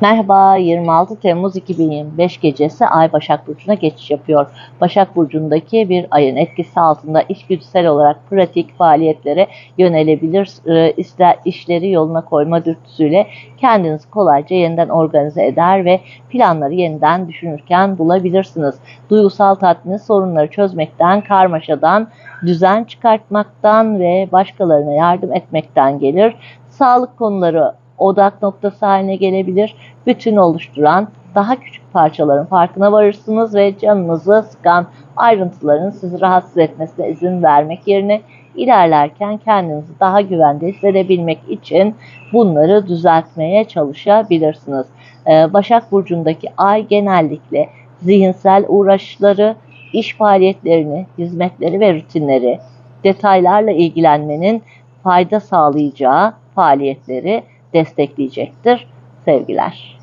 Merhaba, 26 Temmuz 2025 gecesi Ay Başak Burcu'na geçiş yapıyor. Başak Burcu'ndaki bir ayın etkisi altında içgüdüsel olarak pratik faaliyetlere yönelebilir, işleri yoluna koyma dürtüsüyle kendinizi kolayca yeniden organize eder ve planları yeniden düşünürken bulabilirsiniz. Duygusal tatmin sorunları çözmekten, karmaşadan, düzen çıkartmaktan ve başkalarına yardım etmekten gelir. Sağlık konuları odak noktası haline gelebilir. Bütün oluşturan daha küçük parçaların farkına varırsınız ve canınızı sıkan ayrıntıların sizi rahatsız etmesine izin vermek yerine ilerlerken kendinizi daha güvende hissedebilmek için bunları düzeltmeye çalışabilirsiniz. Başak Burcu'ndaki ay genellikle zihinsel uğraşları, iş faaliyetlerini, hizmetleri ve rutinleri, detaylarla ilgilenmenin fayda sağlayacağı faaliyetleri destekleyecektir. Sevgiler.